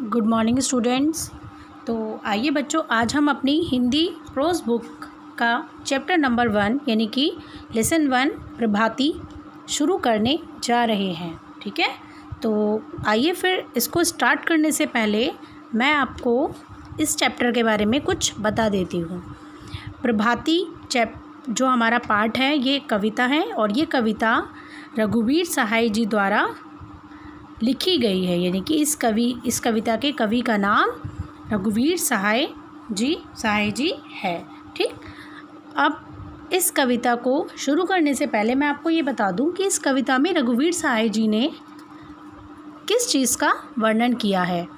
Good morning students. तो आइए बच्चों, आज हम अपनी हिंदी प्रोज बुक का चैप्टर नंबर 1 यानी कि लेसन 1 प्रभाती शुरू करने जा रहे हैं। ठीक है, तो आइए फिर इसको स्टार्ट करने से पहले मैं आपको इस चैप्टर के बारे में कुछ बता देती हूँ। प्रभाती जो हमारा पार्ट है ये कविता है और ये कविता रघुवीर सहाय जी द्वारा लिखी गई है, यानी कि इस कविता के कवि का नाम रघुवीर सहाय जी है। ठीक, अब इस कविता को शुरू करने से पहले मैं आपको ये बता दूं कि इस कविता में रघुवीर सहाय जी ने किस चीज़ का वर्णन किया है।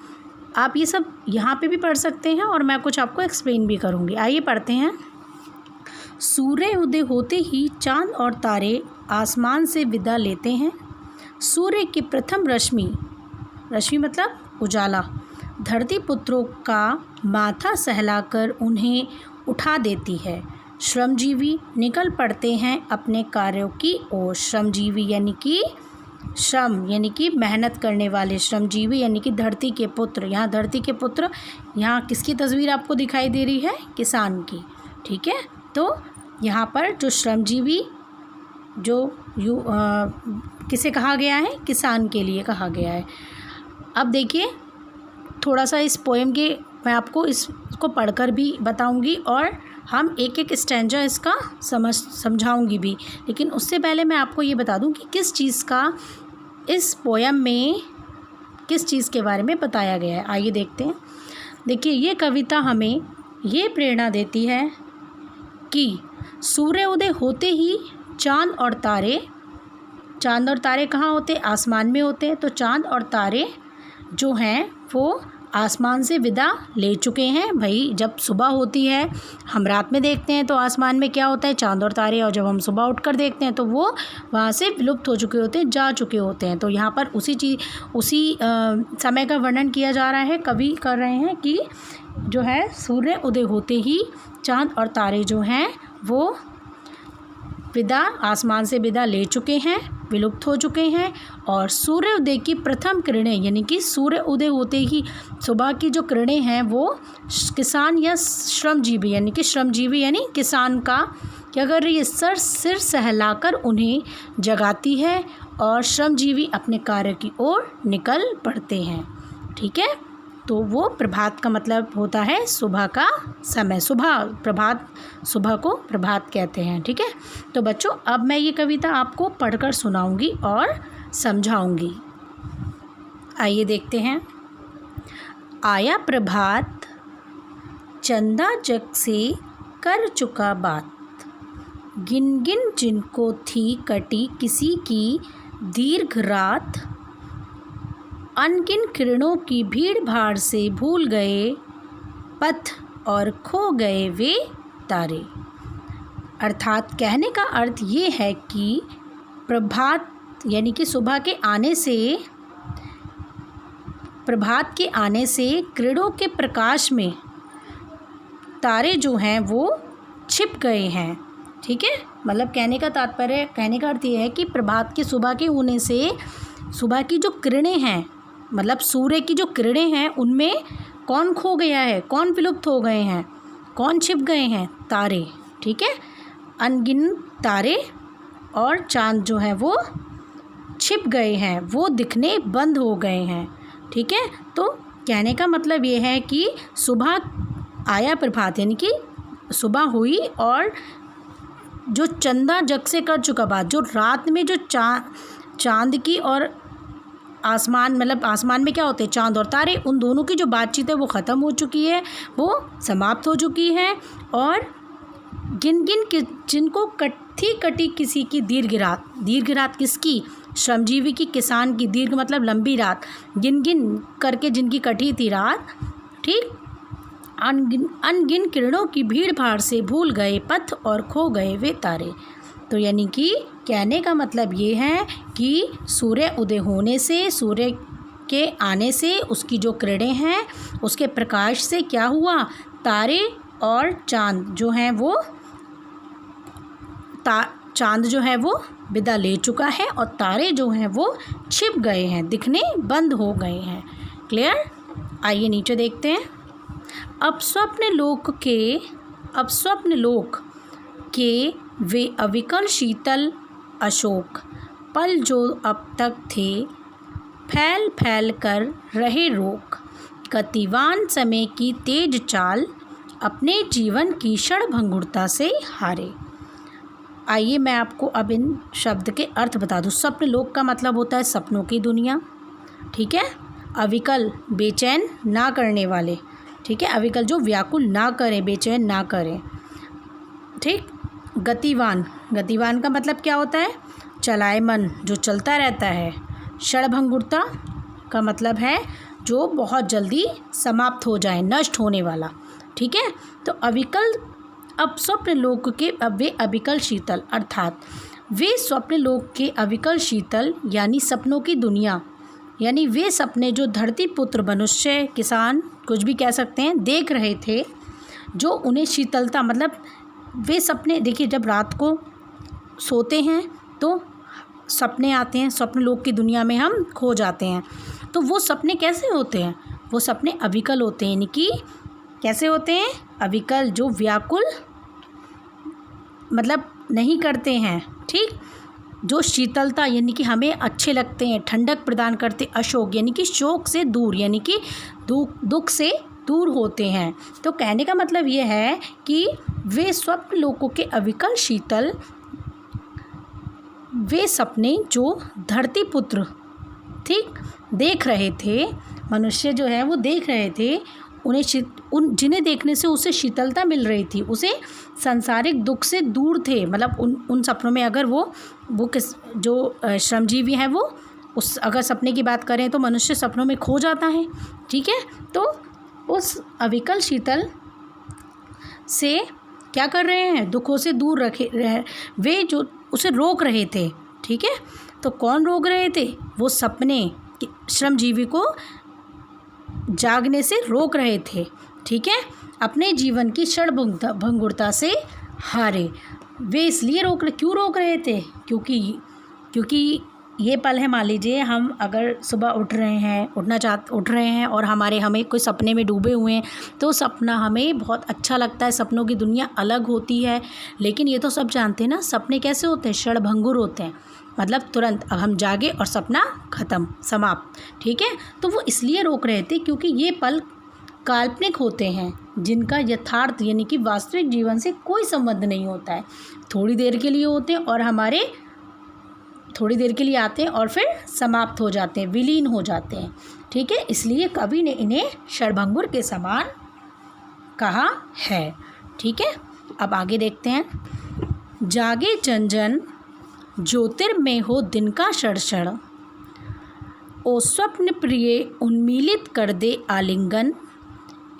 आप ये सब यहाँ पे भी पढ़ सकते हैं और मैं कुछ आपको एक्सप्लेन भी करूँगी। आइए पढ़ते हैं। सूर्य उदय होते ही चाँद और तारे आसमान से विदा लेते हैं। सूर्य की प्रथम रश्मि मतलब उजाला धरती पुत्रों का माथा सहलाकर उन्हें उठा देती है। श्रमजीवी निकल पड़ते हैं अपने कार्यों की ओर। श्रमजीवी यानी कि मेहनत करने वाले, श्रमजीवी यानी कि धरती के पुत्र। यहाँ धरती के पुत्र, यहाँ किसकी तस्वीर आपको दिखाई दे रही है? किसान की। ठीक है, तो यहाँ पर जो श्रमजीवी किसे कहा गया है? किसान के लिए कहा गया है। अब देखिए, थोड़ा सा इस पोएम के मैं आपको इसको पढ़कर भी बताऊंगी और हम एक एक स्टैंजा इसका समझाऊंगी भी। लेकिन उससे पहले मैं आपको ये बता दूं कि किस चीज़ का इस पोएम में किस चीज़ के बारे में बताया गया है। आइए देखते हैं। देखिए, ये कविता हमें ये प्रेरणा देती है कि सूर्य उदय होते ही चाँद और तारे कहाँ होते? आसमान में होते हैं। तो चाँद और तारे जो हैं वो आसमान से विदा ले चुके हैं। भाई, जब सुबह होती है, हम रात में देखते हैं तो आसमान में क्या होता है? चाँद और तारे। और जब हम सुबह उठकर देखते हैं तो वो वहाँ से विलुप्त हो चुके होते हैं, जा चुके होते हैं। तो यहाँ पर उसी समय का वर्णन किया जा रहा है। कवि कर रहे हैं कि जो है सूर्य उदय होते ही चाँद और तारे जो हैं वो आसमान से विदा ले चुके हैं, विलुप्त हो चुके हैं। और सूर्योदय की प्रथम किरणें यानी कि सूर्य उदय होते ही सुबह की जो किरणें हैं वो किसान या श्रमजीवी यानी किसान का क्या कर रही है? सिर सहलाकर उन्हें जगाती है और श्रमजीवी अपने कार्य की ओर निकल पड़ते हैं। ठीक है, तो वो प्रभात का मतलब होता है सुबह का समय। सुबह को प्रभात कहते हैं। ठीक है, तो बच्चों, अब मैं ये कविता आपको पढ़कर सुनाऊंगी और समझाऊंगी। आइए देखते हैं। आया प्रभात, चंदा जग से कर चुका बात। गिन गिन जिनको थी कटी किसी की दीर्घ रात। अनगिन किरणों की भीड़ भाड़ से भूल गए पथ और खो गए वे तारे। अर्थात कहने का अर्थ ये है कि प्रभात यानी कि प्रभात के आने से किरणों के प्रकाश में तारे जो हैं वो छिप गए हैं। ठीक है, मतलब कहने का अर्थ ये है कि प्रभात के सुबह के होने से सुबह की जो किरणें हैं, मतलब सूर्य की जो किरणें हैं, उनमें कौन खो गया है? कौन विलुप्त हो गए हैं? कौन छिप गए हैं? तारे। ठीक है, अनगिन तारे और चाँद जो है वो छिप गए हैं, वो दिखने बंद हो गए हैं। ठीक है, तो कहने का मतलब ये है कि सुबह आया प्रभात यानी कि सुबह हुई और जो चंदा जग से कर चुका बात, जो रात में जो चाँद की और आसमान में क्या होते हैं? चाँद और तारे, उन दोनों की जो बातचीत है वो ख़त्म हो चुकी है, वो समाप्त हो चुकी है। और गिन गिन जिनको कटी किसी की दीर्घ रात किसकी? श्रमजीवी की, किसान की। दीर्घ मतलब लंबी रात। गिन गिन करके जिनकी कटी थी रात। ठीक, अनगिन किरणों की भीड़ भाड़ से भूल गए पथ और खो गए वे तारे। तो यानी कि कहने का मतलब ये है कि सूर्य उदय होने से, सूर्य के आने से, उसकी जो किरणें हैं उसके प्रकाश से क्या हुआ? तारे और चाँद जो हैं वो चाँद जो है वो विदा ले चुका है और तारे जो हैं वो छिप गए हैं, दिखने बंद हो गए हैं। क्लियर? आइए नीचे देखते हैं। अब स्वप्न लोक के वे अविकल शीतल अशोक पल जो अब तक थे, फैल फैल कर रहे रोक, गतिवान समय की तेज चाल, अपने जीवन की क्षणभंगुरता से हारे। आइए मैं आपको अब इन शब्द के अर्थ बता दूँ। स्वप्न लोक का मतलब होता है सपनों की दुनिया, ठीक है। अविकल बेचैन ना करने वाले, ठीक है, अविकल जो व्याकुल ना करें, बेचैन ना करें, ठीक। गतिवान का मतलब क्या होता है? चलायमान, जो चलता रहता है। क्षणभंगुरता का मतलब है जो बहुत जल्दी समाप्त हो जाए, नष्ट होने वाला, ठीक है। तो अविकल, अब स्वप्न लोक के वे अविकल शीतल, अर्थात वे स्वप्न लोक के अविकल शीतल यानी सपनों की दुनिया, यानी वे सपने जो धरती पुत्र, मनुष्य, किसान, कुछ भी कह सकते हैं, देख रहे थे, जो उन्हें शीतलता, मतलब वे सपने, देखिए जब रात को सोते हैं तो सपने आते हैं, स्वप्न लोक की दुनिया में हम खो जाते हैं। तो वो सपने कैसे होते हैं? वो सपने अविकल होते हैं, यानी कि कैसे होते हैं? अविकल, जो व्याकुल मतलब नहीं करते हैं, ठीक। जो शीतलता यानी कि हमें अच्छे लगते हैं, ठंडक प्रदान करते। अशोक यानी कि शोक से दूर, यानी कि दुख से दूर होते हैं। तो कहने का मतलब ये है कि वे स्वप्न लोकों के अविकल शीतल, वे सपने जो धरती पुत्र, ठीक, देख रहे थे, मनुष्य जो है वो देख रहे थे, जिन्हें देखने से उसे शीतलता मिल रही थी, उसे सांसारिक दुख से दूर थे। मतलब उन सपनों में अगर वो किस जो श्रमजीवी हैं वो उस अगर सपने की बात करें तो मनुष्य सपनों में खो जाता है, ठीक है। तो उस अविकल शीतल से क्या कर रहे हैं? दुखों से दूर वे जो उसे रोक रहे थे, ठीक है। तो कौन रोक रहे थे? वो सपने श्रमजीवी को जागने से रोक रहे थे, ठीक है। अपने जीवन की क्षणभंगुरता से हारे। वे इसलिए क्यों रोक रहे थे? क्योंकि ये पल है, मान लीजिए हम अगर सुबह उठ रहे हैं और हमें कोई सपने में डूबे हुए हैं, तो सपना हमें बहुत अच्छा लगता है, सपनों की दुनिया अलग होती है। लेकिन ये तो सब जानते हैं ना, सपने कैसे होते हैं? क्षणभंगुर होते हैं, मतलब तुरंत अब हम जागे और सपना ख़त्म, समाप्त, ठीक है। तो वो इसलिए रोक रहे थे क्योंकि ये पल काल्पनिक होते हैं, जिनका यथार्थ यानी कि वास्तविक जीवन से कोई संबंध नहीं होता है। थोड़ी देर के लिए होते हैं और थोड़ी देर के लिए आते हैं और फिर समाप्त हो जाते हैं, विलीन हो जाते हैं, ठीक है। इसलिए कवि ने इन्हें क्षणभंगुर के समान कहा है, ठीक है। अब आगे देखते हैं। जागे जन जन ज्योतिर्मय हो दिन का क्षण, ओ स्वप्न प्रिय उन्मीलित कर दे आलिंगन,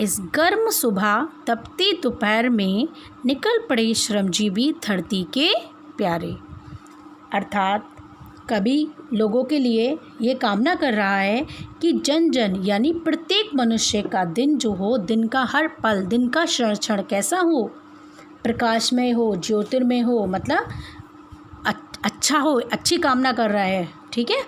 इस गर्म सुबह तपती दोपहर में निकल पड़े श्रमजीवी धरती के प्यारे। अर्थात कवि लोगों के लिए ये कामना कर रहा है कि जन जन यानी प्रत्येक मनुष्य का दिन जो हो, दिन का हर पल, दिन का क्षण क्षण कैसा हो? प्रकाशमय हो, ज्योतिर्मय हो, मतलब अच्छा हो, अच्छी कामना कर रहा है, ठीक है।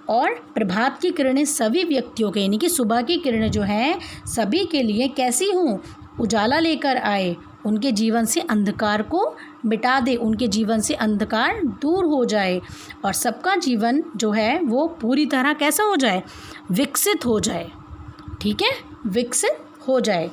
और प्रभात की किरणें सभी व्यक्तियों के, यानी कि सुबह की किरणें जो हैं सभी के लिए कैसी हों? उजाला लेकर आए, उनके जीवन से अंधकार को मिटा दे, उनके जीवन से अंधकार दूर हो जाए और सबका जीवन जो है वो पूरी तरह कैसा हो जाए? विकसित हो जाए, ठीक है, विकसित हो जाए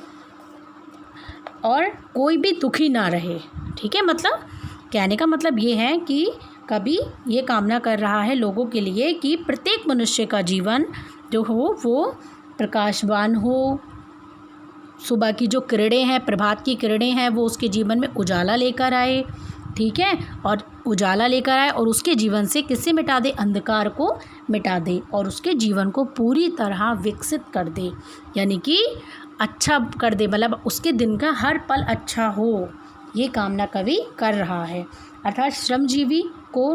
और कोई भी दुखी ना रहे, ठीक है। मतलब कहने का मतलब ये है कि कवि ये कामना कर रहा है लोगों के लिए कि प्रत्येक मनुष्य का जीवन जो हो वो प्रकाशवान हो, सुबह की जो किरणें हैं, प्रभात की किरणें हैं, वो उसके जीवन में उजाला लेकर आए, ठीक है, और उजाला लेकर आए और उसके जीवन से किससे मिटा दे? अंधकार को मिटा दे और उसके जीवन को पूरी तरह विकसित कर दे, यानी कि अच्छा कर दे, मतलब उसके दिन का हर पल अच्छा हो, ये कामना कवि कर रहा है। अर्थात श्रमजीवी को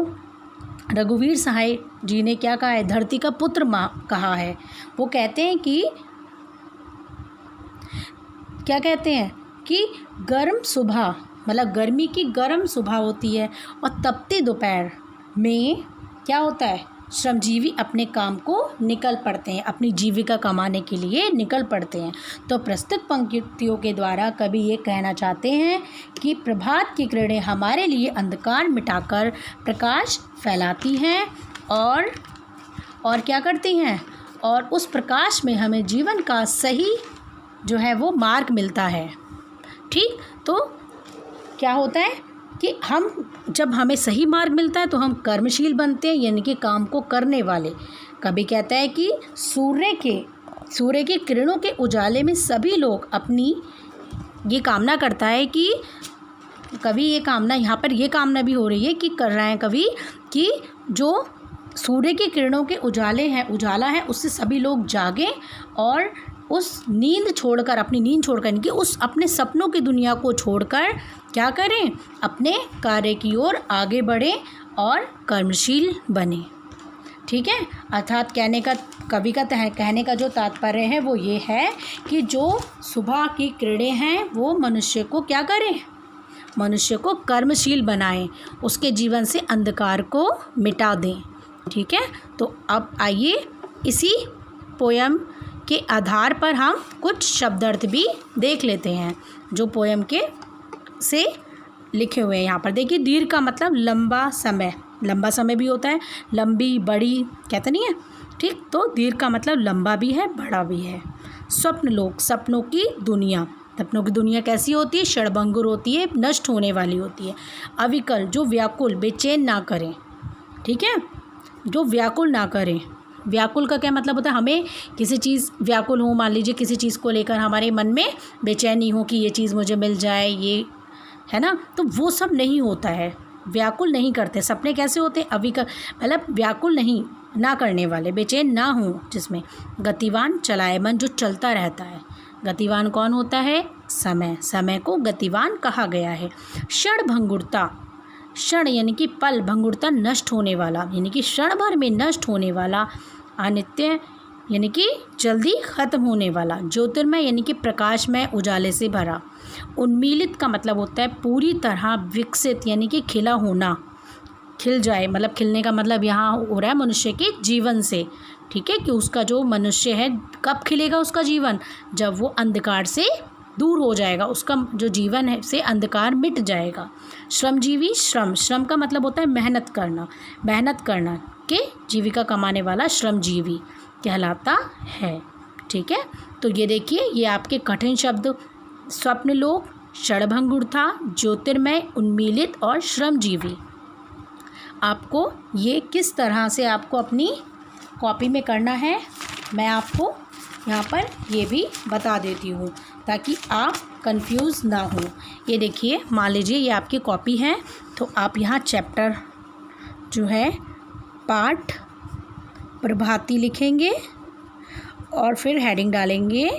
रघुवीर सहाय जी ने क्या कहा है? धरती का पुत्र कहा है। वो कहते हैं कि क्या कहते हैं कि गर्म सुबह, मतलब गर्मी की गर्म सुबह होती है और तपती दोपहर में क्या होता है? श्रमजीवी अपने काम को निकल पड़ते हैं, अपनी जीविका कमाने के लिए निकल पड़ते हैं। तो प्रस्तुत पंक्तियों के द्वारा कवि ये कहना चाहते हैं कि प्रभात की किरणें हमारे लिए अंधकार मिटाकर प्रकाश फैलाती हैं और क्या करती हैं, और उस प्रकाश में हमें जीवन का सही जो है वो मार्ग मिलता है। ठीक, तो क्या होता है कि जब हमें सही मार्ग मिलता है तो हम कर्मशील बनते हैं, यानी कि काम को करने वाले। कभी कहता है कि सूर्य की किरणों के उजाले में सभी लोग अपनी ये कामना करता है कि कभी ये कामना, यहाँ पर ये कामना भी हो रही है कि कर रहे हैं कभी कि जो सूर्य की किरणों के उजाला है उससे सभी लोग जागें और उस नींद छोड़कर, अपनी नींद छोड़कर कि उस अपने सपनों की दुनिया को छोड़कर क्या करें, अपने कार्य की ओर आगे बढ़ें और कर्मशील बने। ठीक है, अर्थात कवि का कहने का जो तात्पर्य है वो ये है कि जो सुबह की किरणें हैं वो मनुष्य को क्या करें, मनुष्य को कर्मशील बनाएं, उसके जीवन से अंधकार को मिटा दें। ठीक है, तो अब आइए इसी पोयम के आधार पर हम कुछ शब्दार्थ भी देख लेते हैं जो पोयम के से लिखे हुए हैं। यहाँ पर देखिए, दीर्घ का मतलब लंबा समय भी होता है, लंबी बड़ी कहते नहीं है। ठीक, तो दीर्घ का मतलब लंबा भी है बड़ा भी है। स्वप्न लोक, सपनों की दुनिया कैसी होती है, क्षणभंगुर होती है, नष्ट होने वाली होती है। अविकल, जो व्याकुल बेचैन ना करें। ठीक है, जो व्याकुल ना करें। व्याकुल का क्या मतलब होता है, हमें किसी चीज़ व्याकुल हो, मान लीजिए किसी चीज़ को लेकर हमारे मन में बेचैनी हो कि ये चीज़ मुझे मिल जाए, ये है ना, तो वो सब नहीं होता है, व्याकुल नहीं करते। सपने कैसे होते हैं, अविकल मतलब व्याकुल नहीं ना करने वाले, बेचैन ना हो, जिसमें गतिवान चलायमान, जो चलता रहता है। गतिवान कौन होता है, समय को गतिवान कहा गया है। क्षणभंगुरता, क्षण यानी कि पल, भंगुरता नष्ट होने वाला, यानी कि क्षण भर में नष्ट होने वाला। अनित्य यानी कि जल्दी ख़त्म होने वाला। ज्योतिर्मय यानी कि प्रकाशमय, उजाले से भरा। उन्मीलित का मतलब होता है पूरी तरह विकसित, यानी कि खिला होना, खिल जाए, मतलब खिलने का मतलब यहाँ हो रहा है मनुष्य के जीवन से। ठीक है, कि उसका जो मनुष्य है कब खिलेगा उसका जीवन, जब वो अंधकार से दूर हो जाएगा, उसका जो जीवन है से अंधकार मिट जाएगा। श्रमजीवी, श्रम का मतलब होता है मेहनत करना के जीविका कमाने वाला श्रमजीवी कहलाता है। ठीक है, तो ये देखिए, ये आपके कठिन शब्द स्वप्नलोक, क्षणभंगुरता, ज्योतिर्मय, उन्मीलित और श्रमजीवी। आपको ये किस तरह से आपको अपनी कॉपी में करना है, मैं आपको यहाँ पर ये भी बता देती हूँ ताकि आप कंफ्यूज ना हो। ये देखिए, मान लीजिए ये आपकी कॉपी है, तो आप यहाँ चैप्टर जो है पाठ प्रभाती लिखेंगे और फिर हेडिंग डालेंगे।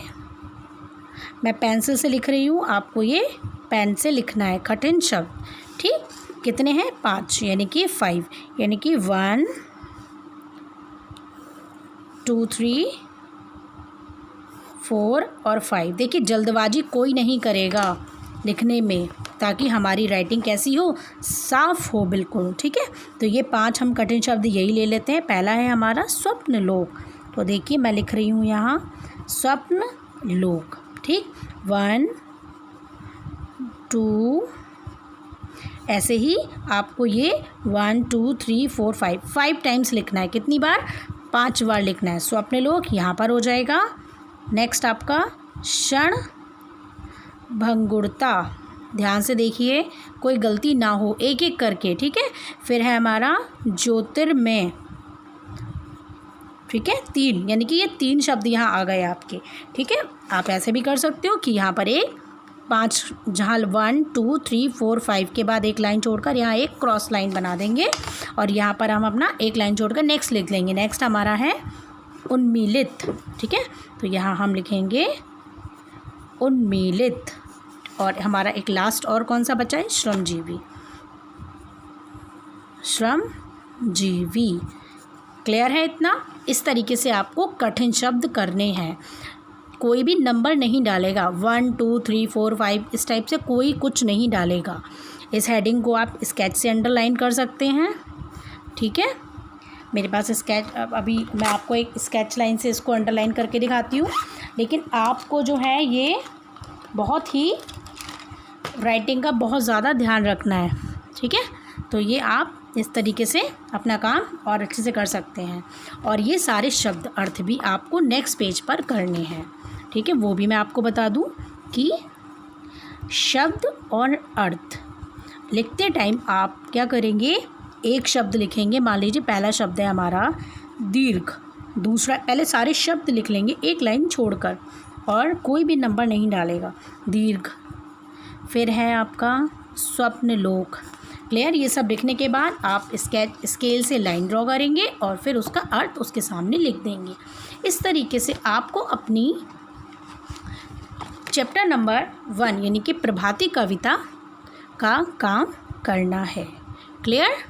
मैं पेंसिल से लिख रही हूँ, आपको ये पेन से लिखना है। कठिन शब्द, ठीक, कितने हैं, 5, यानी कि 5, यानी कि 1 2 3 4 और 5। देखिए, जल्दबाजी कोई नहीं करेगा लिखने में, ताकि हमारी राइटिंग कैसी हो, साफ हो बिल्कुल। ठीक है, तो ये 5 हम कठिन शब्द यही ले लेते हैं। पहला है हमारा स्वप्न लोक, तो देखिए मैं लिख रही हूँ यहाँ स्वप्न लोक। ठीक, 1 2, ऐसे ही आपको ये 1 2 3 4 5 टाइम्स लिखना है। कितनी बार, 5 बार लिखना है। स्वप्न लोक यहाँ पर हो जाएगा। नेक्स्ट आपका क्षण भंगुरता, ध्यान से देखिए कोई गलती ना हो, एक एक करके। ठीक है, फिर है हमारा ज्योतिर्मय। ठीक है, 3, यानी कि ये 3 शब्द यहाँ आ गए आपके। ठीक है, आप ऐसे भी कर सकते हो कि यहाँ पर एक 5, जहाँ 1 2 3 4 5 के बाद एक लाइन छोड़कर यहाँ एक क्रॉस लाइन बना देंगे और यहाँ पर हम अपना एक लाइन छोड़कर नेक्स्ट लिख लेंगे। नेक्स्ट हमारा है उन्मीलित। ठीक है, तो यहाँ हम लिखेंगे उन्मीलित, और हमारा एक लास्ट और कौन सा बचा है, श्रमजीवी। श्रमजीवी, क्लियर है इतना? इस तरीके से आपको कठिन शब्द करने हैं। कोई भी नंबर नहीं डालेगा, 1 2 3 4 5 इस टाइप से कोई कुछ नहीं डालेगा। इस हेडिंग को आप स्केच से अंडरलाइन कर सकते हैं। ठीक है, मेरे पास स्केच, अभी मैं आपको एक स्केच लाइन से इसको अंडरलाइन करके दिखाती हूँ, लेकिन आपको जो है ये बहुत ही राइटिंग का बहुत ज़्यादा ध्यान रखना है, ठीक है। तो ये आप इस तरीके से अपना काम और अच्छे से कर सकते हैं। और ये सारे शब्द अर्थ भी आपको नेक्स्ट पेज पर करने हैं, ठीक है। वो भी मैं आपको बता दूं कि शब्द और अर्थ लिखते टाइम आप क्या करेंगे, एक शब्द लिखेंगे, मान लीजिए पहला शब्द है हमारा दीर्घ, दूसरा, पहले सारे शब्द लिख लेंगे एक लाइन छोड़कर और कोई भी नंबर नहीं डालेगा, दीर्घ। फिर है आपका स्वप्नलोक, क्लियर। ये सब लिखने के बाद आप स्केल से लाइन ड्रॉ करेंगे और फिर उसका अर्थ उसके सामने लिख देंगे। इस तरीके से आपको अपनी चैप्टर नंबर 1 यानी कि प्रभाती कविता का काम करना है, क्लियर।